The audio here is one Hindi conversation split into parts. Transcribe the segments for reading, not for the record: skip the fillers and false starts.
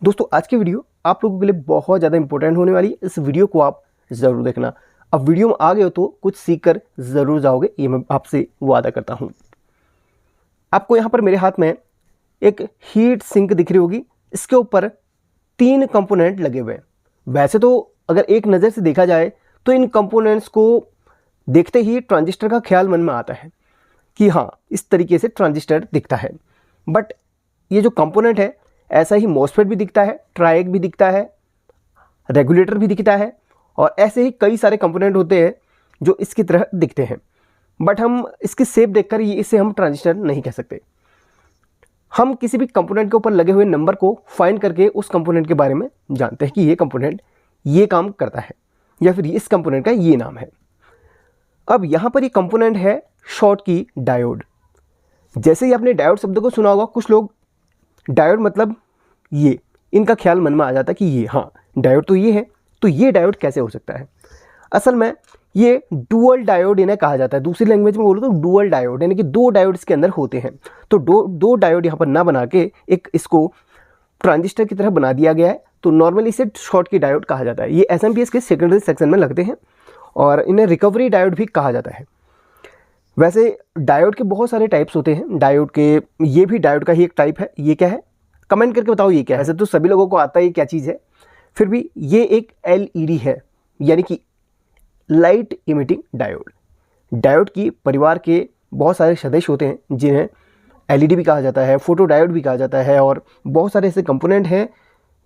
दोस्तों आज की वीडियो आप लोगों के लिए बहुत ज़्यादा इंपॉर्टेंट होने वाली है। इस वीडियो को आप ज़रूर देखना। अब वीडियो में आ गए हो तो कुछ सीख कर ज़रूर जाओगे, ये मैं आपसे वादा करता हूँ। आपको यहाँ पर मेरे हाथ में एक हीट सिंक दिख रही होगी। इसके ऊपर 3 कंपोनेंट लगे हुए हैं। वैसे तो अगर एक नज़र से देखा जाए तो इन कंपोनेंट्स को देखते ही ट्रांजिस्टर का ख्याल मन में आता है कि हाँ, इस तरीके से ट्रांजिस्टर दिखता है। बट ये जो कंपोनेंट है, ऐसा ही मॉसफेट भी दिखता है, ट्राइएक भी दिखता है, रेगुलेटर भी दिखता है, और ऐसे ही कई सारे कंपोनेंट होते हैं जो इसकी तरह दिखते हैं। बट हम इसकी शेप देखकर इसे हम ट्रांजिस्टर नहीं कह सकते। हम किसी भी कंपोनेंट के ऊपर लगे हुए नंबर को फाइंड करके उस कंपोनेंट के बारे में जानते हैं कि ये कंपोनेंट ये काम करता है या फिर इस कंपोनेंट का ये नाम है। अब यहाँ पर ये कंपोनेंट है शॉटकी डायोड। जैसे ही आपने डायोड शब्द को सुना होगा, कुछ लोग डायोड मतलब ये, इनका ख्याल मन में आ जाता है कि ये, हाँ डायोड तो ये है, तो ये डायोड कैसे हो सकता है। असल में ये डुअल डायोड इन्हें कहा जाता है। दूसरी लैंग्वेज में बोलो तो डुअल डायोड, यानी कि 2 डायोड इसके अंदर होते हैं। तो दो डायोड यहाँ पर ना बना के एक इसको ट्रांजिस्टर की तरह बना दिया गया है, तो नॉर्मली इसे शॉटकी डायोड कहा जाता है। ये एसएमपीएस के सेकेंडरी सेक्शन में लगते हैं और इन्हें रिकवरी डायोड भी कहा जाता है। वैसे डायोड के बहुत सारे टाइप्स होते हैं। डायोड के ये भी डायोड का ही एक टाइप है। ये क्या है, कमेंट करके बताओ ये क्या है। ऐसे तो सभी लोगों को आता है ये क्या चीज़ है, फिर भी ये एक एलईडी है, यानी कि लाइट इमिटिंग डायोड। डायोड की परिवार के बहुत सारे सदस्य होते हैं जिन्हें एलईडी भी कहा जाता है, फोटो डायोड भी कहा जाता है, और बहुत सारे ऐसे कंपोनेंट हैं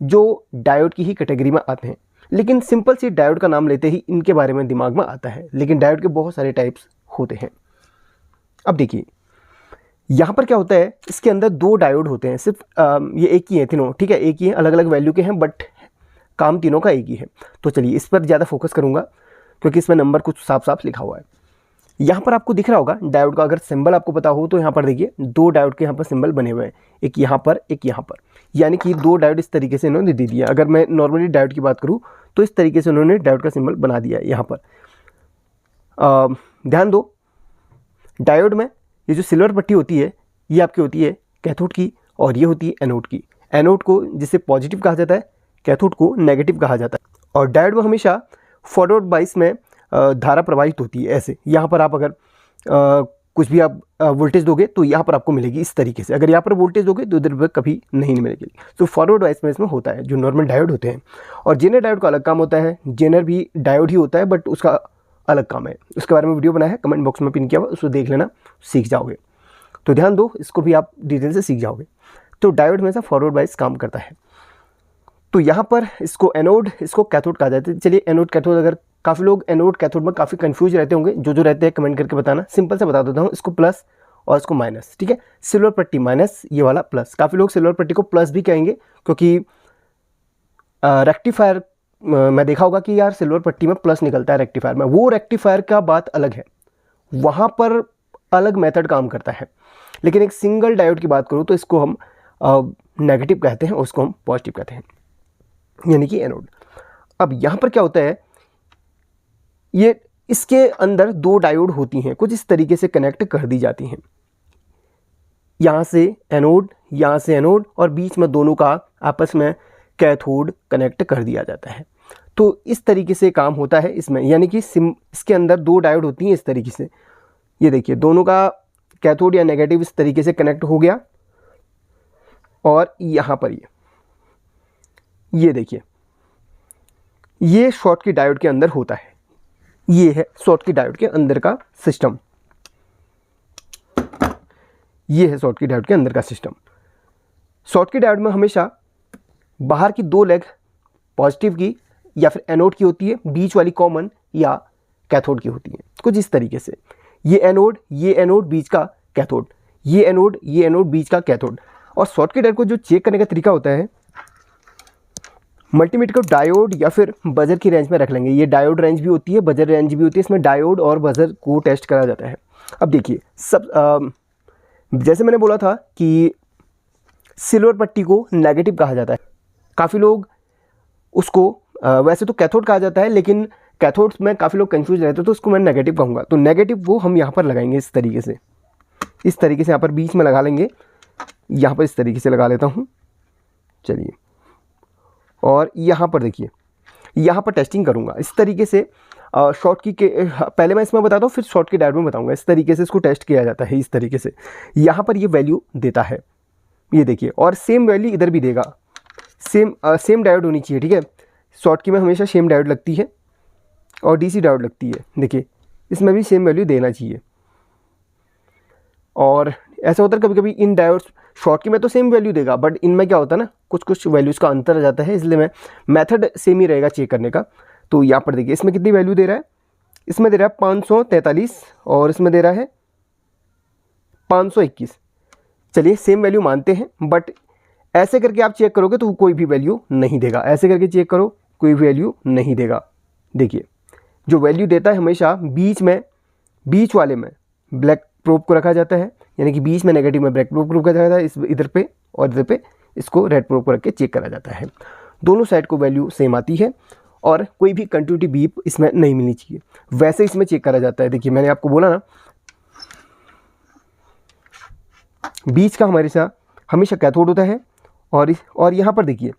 जो डायोड की ही कैटेगरी में आते हैं। लेकिन सिंपल सी डायोड का नाम लेते ही इनके बारे में दिमाग में आता है, लेकिन डायोड के बहुत सारे टाइप्स होते हैं। अब देखिए यहाँ पर क्या होता है, इसके अंदर 2 डायोड होते हैं। सिर्फ ये एक ही है, तीनों ठीक है, एक ही है, अलग अलग वैल्यू के हैं, बट काम तीनों का एक ही है। तो चलिए इस पर ज़्यादा फोकस करूँगा क्योंकि इसमें नंबर कुछ साफ साफ लिखा हुआ है। यहाँ पर आपको दिख रहा होगा डायोड का अगर सिंबल आपको पता हो तो यहाँ पर देखिए 2 डायोड के यहाँ पर सिंबल बने हुए हैं, एक यहाँ पर एक यहाँ पर, यानी कि 2 डायोड इस तरीके से इन्होंने दे दिया। अगर मैं नॉर्मली डायोड की बात करूँ तो इस तरीके से उन्होंने डायोड का सिंबल बना दिया है। यहाँ पर ध्यान दो, डायोड में ये जो सिल्वर पट्टी होती है ये आपकी होती है कैथोड की, और ये होती है एनोड की। एनोड को जिसे पॉजिटिव कहा जाता है, कैथोड को नेगेटिव कहा जाता है। और डायोड में हमेशा फॉरवर्ड बाइस में धारा प्रवाहित होती है। ऐसे यहाँ पर आप अगर कुछ भी आप वोल्टेज दोगे तो यहाँ पर आपको मिलेगी इस तरीके से। अगर यहाँ पर वोल्टेज दोगे तो इधर कभी नहीं मिलेगी। तो फॉरवर्ड बाइस में इसमें होता है जो नॉर्मल डायोड होते हैं। और जेनर डायोड का अलग काम होता है। जेनर भी डायोड ही होता है बट उसका अलग काम है। उसके बारे में वीडियो बनाया है, कमेंट बॉक्स में पिन किया हुआ, उसको देख लेना, सीख जाओगे। तो ध्यान दो, इसको भी आप डिटेल से सीख जाओगे। तो डायोड हमेशा फॉरवर्ड बाइस काम करता है। तो यहाँ पर इसको एनोड, इसको कैथोड कहा जाता है। चलिए एनोड कैथोड, अगर काफ़ी लोग एनोड कैथोड में काफ़ी कंफ्यूज रहते होंगे, जो रहते हैं कमेंट करके बताना। सिंपल से बता देता हूँ, इसको प्लस और इसको माइनस, ठीक है। सिल्वर पट्टी माइनस, ये वाला प्लस। काफ़ी लोग सिल्वर पट्टी को प्लस भी कहेंगे क्योंकि रेक्टिफायर मैं देखा होगा कि यार सिल्वर पट्टी में प्लस निकलता है रेक्टिफायर में। वो रेक्टिफायर का बात अलग है, वहाँ पर अलग मेथड काम करता है। लेकिन एक सिंगल डायोड की बात करूँ तो इसको हम नेगेटिव कहते हैं और उसको हम पॉजिटिव कहते हैं, यानी कि एनोड। अब यहाँ पर क्या होता है, ये इसके अंदर 2 डायोड होती हैं, कुछ इस तरीके से कनेक्ट कर दी जाती हैं। यहाँ से एनोड, यहाँ से एनोड, और बीच में दोनों का आपस में कैथोड कनेक्ट कर दिया जाता है। तो इस तरीके से काम होता है इसमें, यानी कि इसके अंदर 2 डायोड होती हैं इस तरीके से। ये देखिए दोनों का कैथोड या नेगेटिव इस तरीके से कनेक्ट हो गया। और यहाँ पर ये देखिए, ये शॉटकी डायोड के अंदर होता है। ये है शॉटकी डायोड के अंदर का सिस्टम। ये है शॉटकी डायोड के अंदर का सिस्टम। शॉटकी डायोड में हमेशा बाहर की 2 लेग पॉजिटिव की या फिर एनोड की होती है, बीच वाली कॉमन या कैथोड की होती है, कुछ इस तरीके से। ये एनोड बीच का कैथोड, ये एनोड बीच का कैथोड। और शॉटकी डायोड को जो चेक करने का तरीका होता है, मल्टीमीटर को डायोड या फिर बजर की रेंज में रख लेंगे। ये डायोड रेंज भी होती है, बजर रेंज भी होती है। इसमें डायोड और बजर को टेस्ट करा जाता है। अब देखिए जैसे मैंने बोला था कि सिल्वर पट्टी को नेगेटिव कहा जाता है। काफ़ी लोग उसको वैसे तो कैथोड कहा जाता है, लेकिन कैथोड में काफ़ी लोग कंफ्यूज रहते हैं, तो उसको मैं नेगेटिव कहूँगा। तो नेगेटिव वो हम यहाँ पर लगाएंगे इस तरीके से यहाँ पर बीच में लगा लेंगे। यहाँ पर इस तरीके से लगा लेता हूँ। चलिए और यहाँ पर देखिए, यहाँ पर टेस्टिंग करूँगा इस तरीके से। शॉर्ट की के पहले मैं इसमें बताता हूँ, फिर शॉर्ट की डायोड में बताऊँगा। इस तरीके से इसको टेस्ट किया जाता है, इस तरीके से। यहाँ पर ये वैल्यू देता है, ये देखिए, और सेम वैल्यू इधर भी देगा। सेम डायोड होनी चाहिए, ठीक है। शॉर्ट की में हमेशा सेम डायोड लगती है और डीसी डायोड लगती है। देखिए इसमें भी सेम वैल्यू देना चाहिए। और ऐसा होता है कभी कभी इन डायोड्स, शॉर्ट की में तो सेम वैल्यू देगा, बट इनमें क्या होता है ना, कुछ कुछ वैल्यूज़ का अंतर आ जाता है, इसलिए मैं मेथड सेम ही रहेगा चेक करने का। तो यहाँ पर देखिए इसमें कितनी वैल्यू दे रहा है, इसमें दे रहा है 543 और इसमें दे रहा है 521। चलिए सेम वैल्यू मानते हैं, बट ऐसे करके आप चेक करोगे तो कोई भी वैल्यू नहीं देगा। ऐसे करके चेक करो, कोई वैल्यू नहीं देगा। देखिए जो वैल्यू देता है हमेशा बीच वाले में ब्लैक प्रोब को रखा जाता है, यानी कि बीच में नेगेटिव में ब्लैक प्रोब को रखा जाता है, इस इधर पे और इधर पे इसको रेड प्रोब को रख के चेक करा जाता है। दोनों साइड को वैल्यू सेम आती है और कोई भी कंटिन्यूटी बीप इसमें नहीं मिलनी चाहिए, वैसे इसमें चेक करा जाता है। देखिए मैंने आपको बोला ना, बीच का हमारे साथ हमेशा कैथोड होता है और यहाँ पर देखिए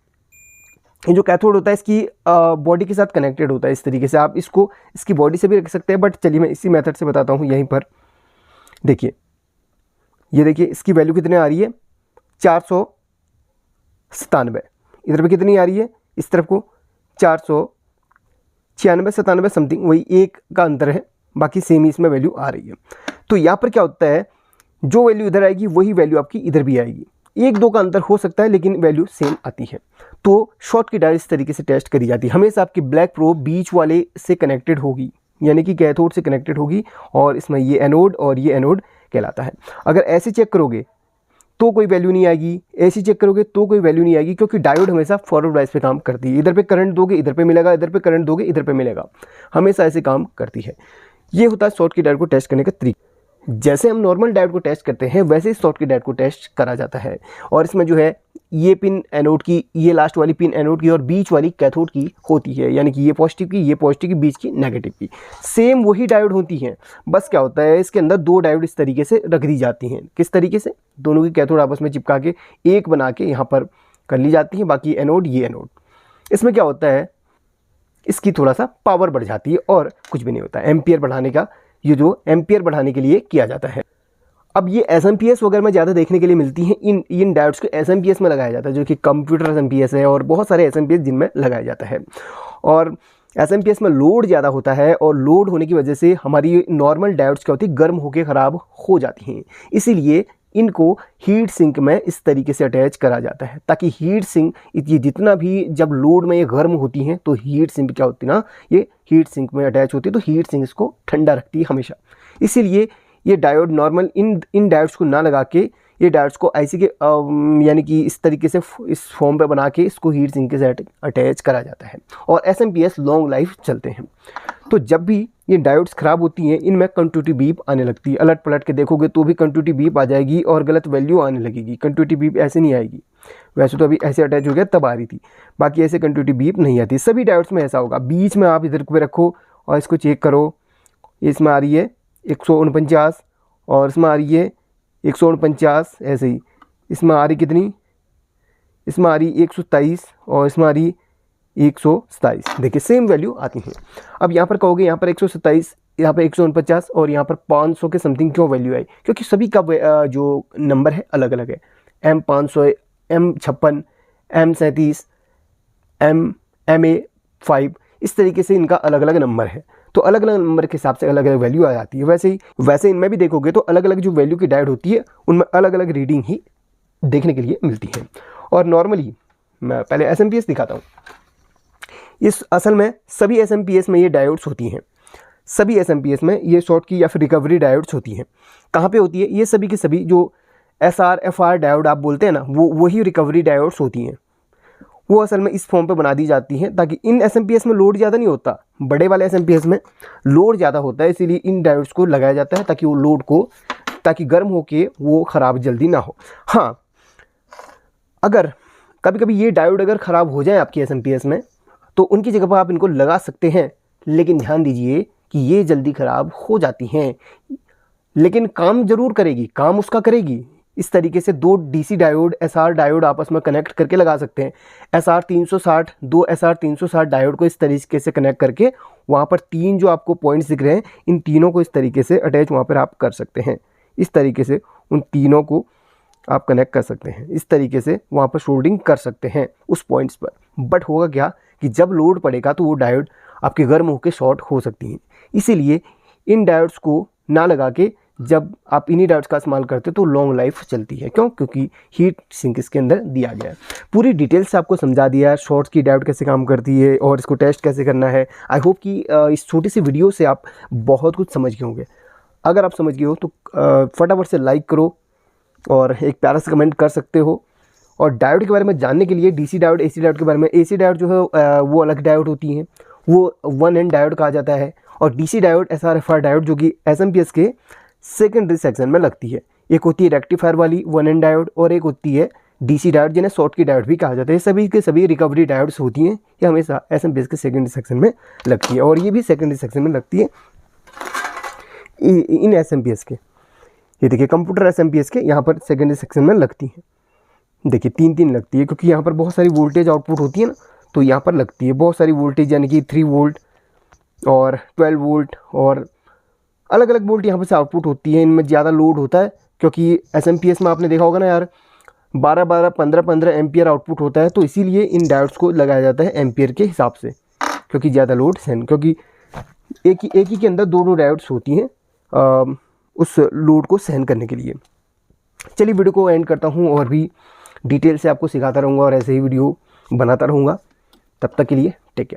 ये जो कैथोड होता है इसकी बॉडी के साथ कनेक्टेड होता है। इस तरीके से आप इसको इसकी बॉडी से भी रख सकते हैं, बट चलिए मैं इसी मेथड से बताता हूँ। यहीं पर देखिए, ये देखिए इसकी वैल्यू कितनी आ रही है, 497। इधर पे कितनी आ रही है, इस तरफ को 496 97 समथिंग, वही एक का अंतर है, बाकी सेम ही इसमें वैल्यू आ रही है। तो यहाँ पर क्या होता है, जो वैल्यू इधर आएगी वही वैल्यू आपकी इधर भी आएगी। 1-2 का अंतर हो सकता है लेकिन वैल्यू सेम आती है। तो शॉर्ट की डायोड इस तरीके से टेस्ट करी जाती है। हमेशा आपकी ब्लैक प्रोब बीच वाले से कनेक्टेड होगी, यानी कि कैथोड से कनेक्टेड होगी, और इसमें ये एनोड और ये एनोड कहलाता है। अगर ऐसे चेक करोगे तो कोई वैल्यू नहीं आएगी, ऐसे चेक करोगे तो कोई वैल्यू नहीं आएगी, क्योंकि डायोड हमेशा फॉरवर्ड बायस पे काम करती है। इधर पे करंट दोगे इधर पे मिलेगा, इधर पे करंट दोगे इधर पे मिलेगा, हमेशा ऐसे काम करती है। ये होता है शॉर्ट की डायोड को टेस्ट करने का तरीका। जैसे हम नॉर्मल डायोड को टेस्ट करते हैं वैसे ही शॉर्ट की डायोड को टेस्ट करा जाता है। और इसमें जो है ये पिन एनोड की, ये लास्ट वाली पिन एनोड की और बीच वाली कैथोड की होती है, यानी कि ये पॉजिटिव की, ये पॉजिटिव की, बीच की नेगेटिव की। सेम वही डायोड होती हैं, बस क्या होता है इसके अंदर 2 डायोड इस तरीके से रख दी जाती हैं। किस तरीके से, दोनों की कैथोड आपस में चिपका के एक बना के यहाँ पर कर ली जाती है। बाकी एनोड, ये एनोड। इसमें क्या होता है, इसकी थोड़ा सा पावर बढ़ जाती है और कुछ भी नहीं होता है। एम्पियर बढ़ाने का, ये जो एम्पियर बढ़ाने के लिए किया जाता है। अब ये एसएमपीएस वगैरह में ज़्यादा देखने के लिए मिलती हैं। इन डायोड्स को एसएमपीएस में लगाया जाता है, जो कि कंप्यूटर एसएमपीएस है, और बहुत सारे एसएमपीएस जिनमें लगाया जाता है। और एसएमपीएस में लोड ज़्यादा होता है, और लोड होने की वजह से हमारी नॉर्मल डायोड्स क्या होती है, गर्म होकर ख़राब हो जाती हैं। इसीलिए इनको हीट सिंक में इस तरीके से अटैच करा जाता है, ताकि हीट सिंक ये जितना भी जब लोड में ये गर्म होती हैं तो हीट सिंक क्या होती है ना, ये हीट सिंक में अटैच होती है, तो हीट सिंक इसको ठंडा रखती है हमेशा। इसीलिए ये डायोड नॉर्मल इन डायोड्स को ना लगा के, ये डायोड्स को ऐसे के यानी कि इस तरीके से इस फॉर्म पे बना के इसको हीट सिंक के साथ अटैच करा जाता है, और एसएमपीएस लॉन्ग लाइफ चलते हैं। तो जब भी ये डायोड्स ख़राब होती हैं, इनमें कंटिन्यूटी बीप आने लगती है। अलट पलट के देखोगे तो भी कंटिन्यूटी बीप आ जाएगी और गलत वैल्यू आने लगेगी। कंटिन्यूटी बीप ऐसे नहीं आएगी, वैसे तो अभी ऐसे अटैच हो गया तब आ रही थी, बाकी ऐसे कंटिन्यूटी बीप नहीं आती। सभी डायोड्स में ऐसा होगा। बीच में आप इधर पे रखो और इसको चेक करो, इसमें आ रही है 149 और इसमें आ रही है 149, ऐसे ही इसमें आ रही कितनी, इसमें आ रही 127 और इसमें आ रही 127। देखिए सेम वैल्यू आती हैं। अब यहाँ पर कहोगे यहाँ पर 127, यहाँ पर 149 और यहाँ पर 500 के समथिंग क्यों वैल्यू आई, क्योंकि सभी का जो नंबर है अलग अलग है। M500, M56, M37, MA5, इस तरीके से इनका अलग अलग नंबर है। तो अलग अलग नंबर के हिसाब से अलग अलग वैल्यू आ जाती है। वैसे इनमें भी देखोगे तो अलग अलग जो वैल्यू की डायोड होती है उनमें अलग अलग रीडिंग ही देखने के लिए मिलती है। और नॉर्मली मैं पहले एसएमपीएस दिखाता हूँ। इस असल में सभी एसएमपीएस में ये डायोड्स होती हैं, सभी एसएमपीएस में ये शॉर्ट की या फिर रिकवरी डायोड्स होती हैं। कहाँ पे होती है, ये सभी के सभी जो SR FR डायोड आप बोलते हैं ना, वो वही रिकवरी डायोड्स होती हैं। वो असल में इस फॉर्म पे बना दी जाती हैं ताकि इन एसएमपीएस में लोड ज़्यादा नहीं होता, बड़े वाले एसएमपीएस में लोड ज़्यादा होता है, इसीलिए इन डायोड्स को लगाया जाता है ताकि वो लोड को, ताकि गर्म होके वो ख़राब जल्दी ना हो। हाँ, अगर कभी कभी ये डायोड अगर ख़राब हो जाए आपकी एसएमपीएस में तो उनकी जगह पर आप इनको लगा सकते हैं, लेकिन ध्यान दीजिए कि ये जल्दी ख़राब हो जाती हैं, लेकिन काम ज़रूर करेगी, काम उसका करेगी, इस तरीके से दो डीसी डायोड एसआर डायोड आपस में कनेक्ट करके लगा सकते हैं। एसआर 360 दो एसआर 360 डायोड को इस तरीके से कनेक्ट करके वहाँ पर तीन जो आपको पॉइंट्स दिख रहे हैं, इन तीनों को इस तरीके से अटैच वहाँ पर आप कर सकते हैं। इस तरीके से उन तीनों को आप कनेक्ट कर सकते हैं, इस तरीके से वहाँ पर सोल्डरिंग कर सकते हैं उस पॉइंट्स पर। बट होगा क्या कि जब लोड पड़ेगा तो वो डायोड आपके गर्म होकर शॉर्ट हो सकती हैं। इसीलिए इन डायोड्स को ना लगा के जब आप इन्हीं डायोड्स का इस्तेमाल करते हैं तो लॉन्ग लाइफ चलती है। क्यों? क्योंकि हीट सिंक इसके अंदर दिया गया है। पूरी डिटेल से आपको समझा दिया है शॉर्ट्स की डायोड कैसे काम करती है और इसको टेस्ट कैसे करना है। आई होप कि इस छोटी सी वीडियो से आप बहुत कुछ समझ गए होंगे। अगर आप समझ गए हो तो फटाफट से लाइक करो और एक प्यारा सा कमेंट कर सकते हो। और डायोड के बारे में जानने के लिए डीसी डायोड, एसी डायोड के बारे में, एसी डायोड जो है वो अलग डायोड होती हैं, वो वन एंड डायोड कहा जाता है। और डीसी डायोड एसआरएफआर डायोड जो कि एसएमपीएस के सेकेंडरी सेक्शन में लगती है। एक होती है रेक्टिफायर वाली वन एंड डायोड और एक होती है डीसी डायोड जिन्हें शॉर्ट की डायोड भी कहा जाता है। सभी के सभी रिकवरी डायोड्स होती हैं, ये हमेशा एसएमपीएस के सेकेंडरी सेक्शन में लगती है और ये भी सेकेंडरी सेक्शन में लगती है इन एसएमपीएस के। ये देखिए कंप्यूटर एसएमपीएस के यहाँ पर सेकेंडरी सेक्शन में लगती है। देखिए तीन लगती है क्योंकि यहाँ पर बहुत सारी वोल्टेज आउटपुट होती है ना, तो यहाँ पर लगती है बहुत सारी वोल्टेज, यानी कि 3 वोल्ट और 12 वोल्ट और अलग अलग वोल्ट यहाँ पर से आउटपुट होती है। इनमें ज़्यादा लोड होता है क्योंकि एसएमपीएस में आपने देखा होगा ना यार 12-12, 15-15 एम्पियर आउटपुट होता है, तो इसीलिए इन डायोड्स को लगाया जाता है एम्पियर के हिसाब से, क्योंकि ज़्यादा लोड सहन, क्योंकि एक ही के अंदर दो डायोड्स होती हैं उस लोड को सहन करने के लिए। चलिए वीडियो को एंड करता हूँ और भी डिटेल से आपको सिखाता रहूँगा और ऐसे ही वीडियो बनाता रहूँगा। तब तक के लिए